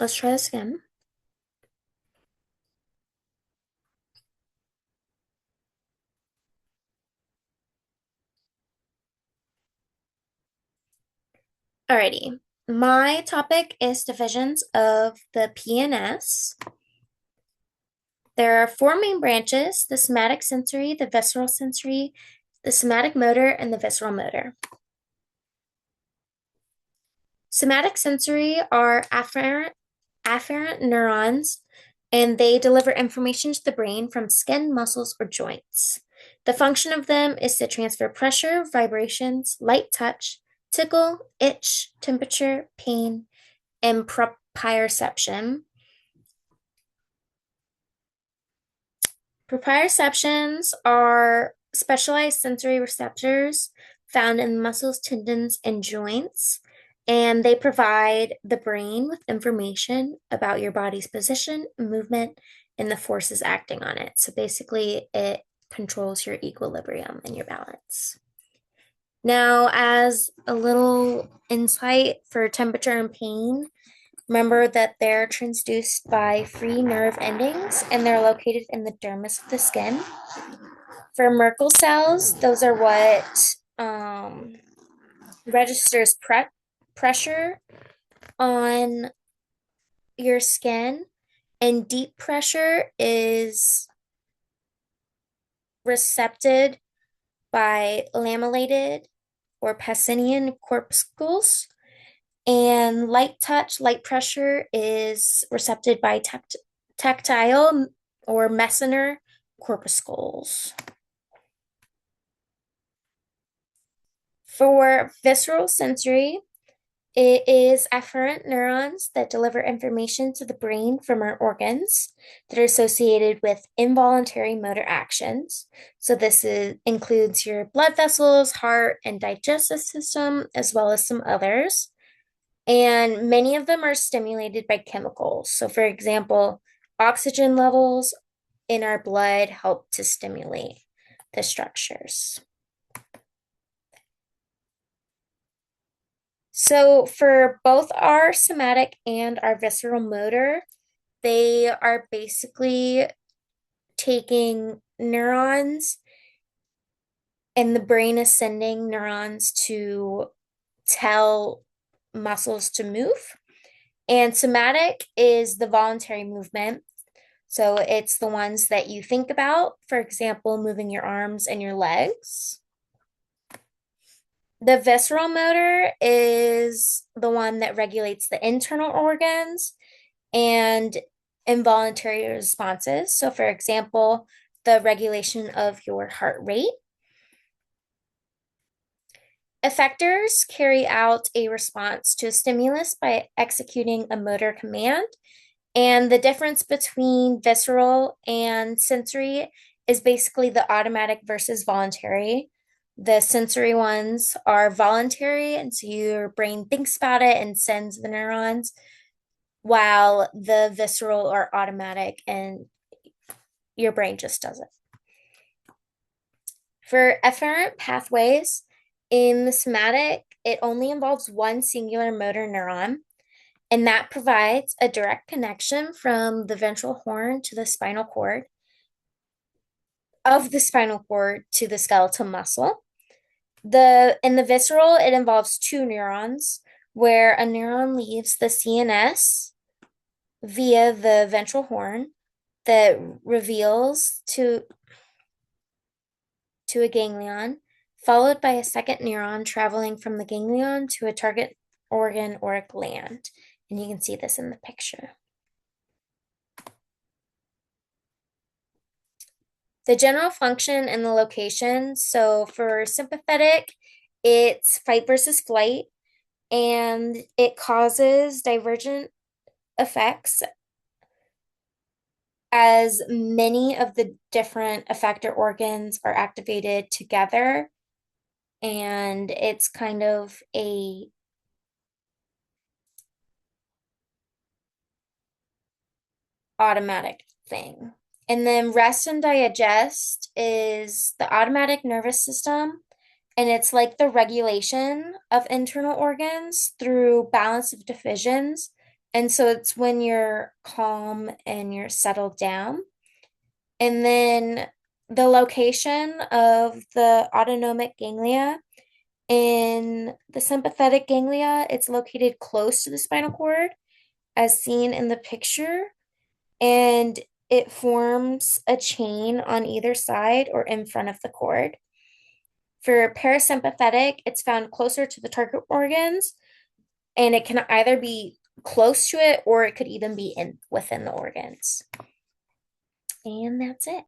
Let's try this again. Alrighty. My topic is divisions of the PNS. There are four main branches: the somatic sensory, the visceral sensory, the somatic motor, and the visceral motor. Somatic sensory are afferent neurons, and they deliver information to the brain from skin, muscles, or joints. The function of them is to transfer pressure, vibrations, light touch, tickle, itch, temperature, pain, and proprioception. Proprioceptions are specialized sensory receptors found in muscles, tendons, and joints, and they provide the brain with information about your body's position, movement, and the forces acting on it. So basically, it controls your equilibrium and your balance. Now, as a little insight for temperature and pain, remember that they're transduced by free nerve endings and they're located in the dermis of the skin. For Merkel cells, those are what registers pressure on your skin, and deep pressure is recepted by lamellated or Pacinian corpuscles. And light touch, light pressure is recepted by tactile or Messenger corpuscles. For visceral sensory, it is afferent neurons that deliver information to the brain from our organs that are associated with involuntary motor actions. So includes your blood vessels, heart, and digestive system, as well as some others. And many of them are stimulated by chemicals. So, for example, oxygen levels in our blood help to stimulate the structures. So, for both our somatic and our visceral motor, they are basically taking neurons, and the brain is sending neurons to tell muscles to move. And somatic is the voluntary movement. So it's the ones that you think about, for example, moving your arms and your legs. The visceral motor is the one that regulates the internal organs and involuntary responses. So, for example, the regulation of your heart rate. Effectors carry out a response to a stimulus by executing a motor command. And the difference between visceral and sensory is basically the automatic versus voluntary. The sensory ones are voluntary, and so your brain thinks about it and sends the neurons, while the visceral are automatic and your brain just does it. For efferent pathways, in the somatic, it only involves one singular motor neuron, and that provides a direct connection from the ventral horn to the spinal cord, of the spinal cord to the skeletal muscle. In the visceral, it involves two neurons, where a neuron leaves the CNS via the ventral horn that reveals to a ganglion, followed by a second neuron traveling from the ganglion to a target organ or a gland. And you can see this in the picture. The general function and the location. So for sympathetic, it's fight versus flight, and it causes divergent effects as many of the different effector organs are activated together. And it's kind of a automatic thing. And then rest and digest is the automatic nervous system, and it's like the regulation of internal organs through balance of divisions And so it's when you're calm and you're settled down. And then the location of the autonomic ganglia in the sympathetic ganglia, it's located close to the spinal cord, as seen in the picture, and it forms a chain on either side or in front of the cord. For parasympathetic, it's found closer to the target organs, and it can either be close to it or it could even be in within the organs. And that's it.